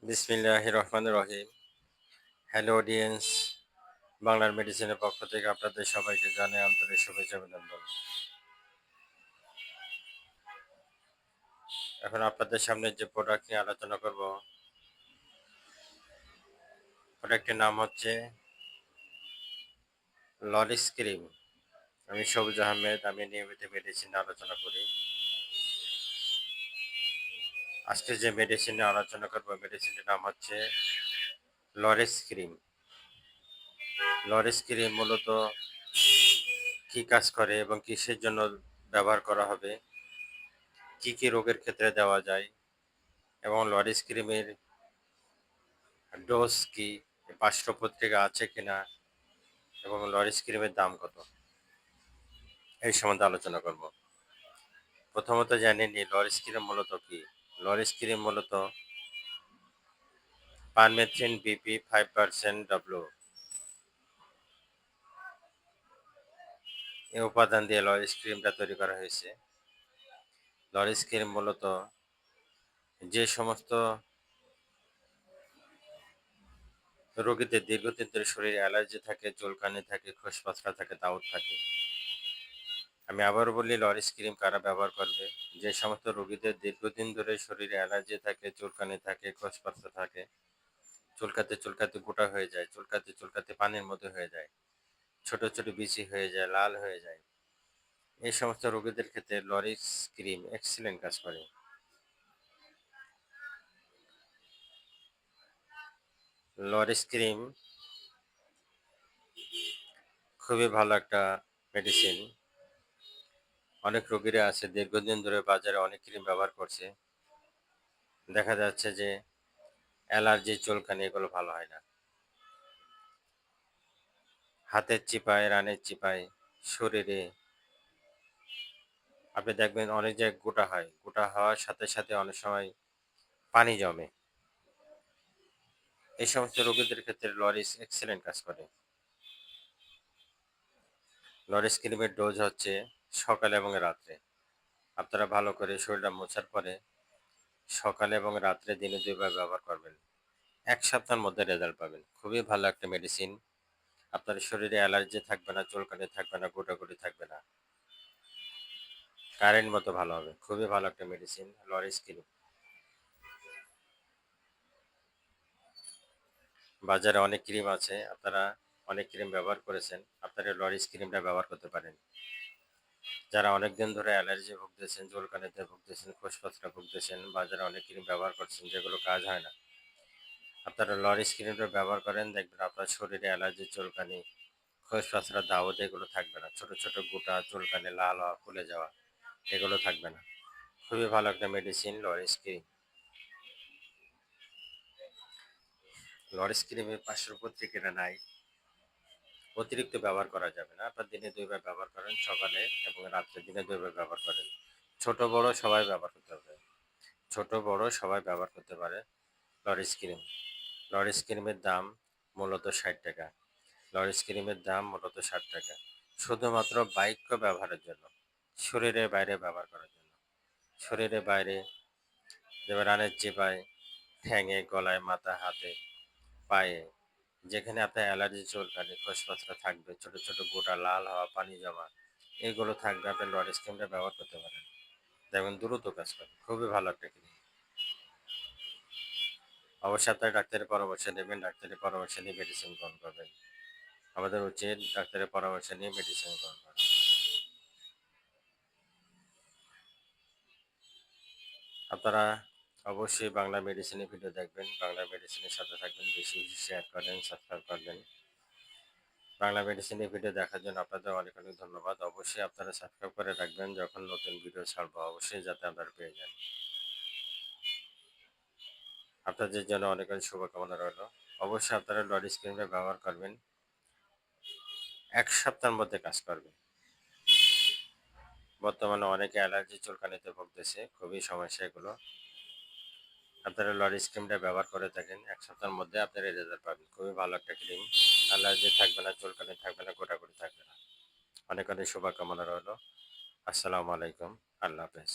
বিসমিল্লাহির রহমানির রহিম। Hello audience, বাংলার মেডিসিনের পক্ষ থেকে আপনাদের সবাইকে জানাই আন্তরিক শুভেচ্ছা অভিনন্দন। এখন আপনাদের সামনে যে প্রোডাক্ট নিয়ে আলোচনা করব, প্রোডাক্টের নাম হচ্ছে লরিস ক্রিম। আমি সবুজ আহমেদ, আমি নিয়মিত মেডিসিন আলোচনা করি। আজকে যে মেডিসিন নিয়ে আলোচনা করব, মেডিসিনের নাম হচ্ছে লরিস ক্রিম। লরিস ক্রিম মূলত কি কাজ করে এবং কিসের জন্য ব্যবহার করা হবে, কি কি রোগের ক্ষেত্রে দেওয়া যায় এবং লরিস ক্রিমের ডোজ কি, পার্শ্ব প্রতিক্রিয়া আছে কিনা এবং লরিস ক্রিমের দাম কত, এই সম্বন্ধে আলোচনা করব। প্রথমত জানিয়ে নিই লরিস ক্রিম মূলত কি। লরিস ক্রিম মূলত পারমেথ্রিন বিপি 5% ডব্লু এই উপাদান দিয়ে লরিস ক্রিমটা তৈরি করা হয়েছে। লরিস ক্রিম মূলত যে সমস্ত রোগীদের দীর্ঘদিন ধরে শরীরে অ্যালার্জি থাকে, চুলকানি থাকে, খোসপাতলা থাকে, দাউদ থাকে, আমি আবারও বলি লরিস ক্রিম কারা ব্যবহার করবে? যে সমস্ত রোগীদের দীর্ঘদিন ধরে শরীরে অ্যালার্জি থাকে, চুলকানি থাকে, খোসপাতলা থাকে, চুলকাতে চুলকাতে গোটা হয়ে যায়, চুলকাতে চুলকাতে পানির মতো হয়ে যায়, ছোট ছোট বিচি হয়ে যায়, লাল হয়ে যায়, এই সমস্ত রোগীদের ক্ষেত্রে লরিস ক্রিম এক্সিলেন্ট কাজ করে। লরিস ক্রিম খুবই ভালো একটা মেডিসিন। অনেক রোগীরা আছে দীর্ঘদিন ধরে বাজারে অনেক ক্রিম ব্যবহার করছে, দেখা যাচ্ছে যে অ্যালার্জি, চুলকানি এগুলো ভালো হয় না। হাতের চিপায়, রানের চিপায়, শরীরে আপনি দেখবেন অনেক জায়গায় গোটা হয়, গোটা হওয়ার সাথে সাথে অনেক সময় পানি জমে, এই সমস্ত রোগীদের ক্ষেত্রে লরিস এক্সেলেন্ট কাজ করে। লরিস ক্রিমের ডোজ হচ্ছে সকালে এবং রাত্রে। আপনারা ভালো করে শরীরটা মোছার পরে সকালে এবং রাত্রে দিনে 2 বার ব্যবহার করবেন। 1 সপ্তাহের মধ্যে রেজাল্ট পাবেন। খুবই ভালো একটা মেডিসিন। আপনার শরীরে অ্যালার্জি থাকবে না, চুলকানি থাকবে না, গোটাগুটি থাকবে না। কারেন্ট মতো ভালো হবে। খুবই ভালো একটা মেডিসিন লরিস ক্রিম। বাজারে অনেক ক্রিম আছে, আপনারা অনেক ক্রিম ব্যবহার করেছেন, আপনারা লরিস ক্রিমটা ব্যবহার করতে পারেন। যারা অনেকদিন ধরে অ্যালার্জি ভুগতেছেন, চুলকানিতে ভুগতেছেন, খোসপত্রা ভুগতেছেন, বাজারে অনেক ক্রিম ব্যবহার করছেন যেগুলো কাজ হয় না, আপনারা লরিস ক্রিমটা ব্যবহার করেন, দেখবেন আপনার শরীরে অ্যালার্জি, চুলকানি, খোসপত্রা, দাউদ এগুলো থাকবে না। ছোট ছোট গোটা, চুলকানি, লাল হওয়া, ফুলে যাওয়া এগুলো থাকবে না। খুবই ভালো একটা মেডিসিন লরিস ক্রিম। লরিস ক্রিমের পার্শ্ব প্রতিক্রিয়া নাই, অতিরিক্ত ব্যবহার করা যাবে না। আপনার দিনে 2 বার ব্যবহার করেন, সকালে এবং রাত্রে দিনে 2 বার ব্যবহার করেন। ছোট বড় সবাই ব্যবহার করতে হবে। ছোট বড় সবাই ব্যবহার করতে পারে লরিস ক্রিম। লরিস ক্রিমের দাম মূলত 60 টাকা। লরিস ক্রিমের দাম মূলত 60 টাকা, শুধুমাত্র বাহ্য ব্যবহারের জন্য, শরীরের বাইরে ব্যবহার করার জন্য। শরীরের বাইরে যেমন রানের চিপায়, ঠ্যাঙে, গলায়, মাথা, হাতে, পায়ে, যেখানে আপনার অ্যালার্জি, চুলকানি, খোসপত্র থাকবে, ছোট ছোট গোটা, লাল হওয়া, পানি জমা এগুলো থাকবে, আপনি লরিস ক্রিমটা ব্যবহার করতে পারেন। দেখবেন দ্রুত কাজ করে। খুবই ভালো একটা ক্রিম। অবশ্যই আপনার ডাক্তারের পরামর্শ নেবেন, ডাক্তারের পরামর্শ নিয়ে মেডিসিন গ্রহণ করবেন। আমাদের উচিত ডাক্তারের পরামর্শ নিয়ে মেডিসিন গ্রহণ করা। আপনারা অবশ্যই বাংলা মেডিসিনের ভিডিও দেখবেন, বাংলা মেডিসিনের সাথে থাকবেন, বেশি বেশি শেয়ার করেন, সাবস্ক্রাইব করবেন। বাংলা মেডিসিনের ভিডিও দেখার জন্য আপনাদের অনেক অনেক ধন্যবাদ। অবশ্যই আপনারা সাবস্ক্রাইব করে রাখবেন, যখন নতুন ভিডিও ছাড়বো অবশ্যই যাতে আপনারা পেয়ে যান। আপনাদের জন্য অনেক অনেক শুভকামনা রইল। অবশ্যই আপনারা লরিস ক্রিমটা ব্যবহার করবেন, 1 সপ্তাহের মধ্যে কাজ করবে। বর্তমানে অনেকে অ্যালার্জি, চুলকানিতে ভুগতেছে, খুবই সমস্যা এগুলো। আপনারা লরিস ক্রিমটা ব্যবহার করে থাকেন, 1 সপ্তাহের মধ্যে আপনারা রেজাল্ট পাবেন। খুবই ভালো একটা ক্রিম। অ্যালার্জি থাকবে না, চুলকানি থাকবে না, গোটাগুটি থাকবে না। অনেক অনেক শুভকামনা রইল। আসসালামু আলাইকুম। আল্লাহ হাফেজ।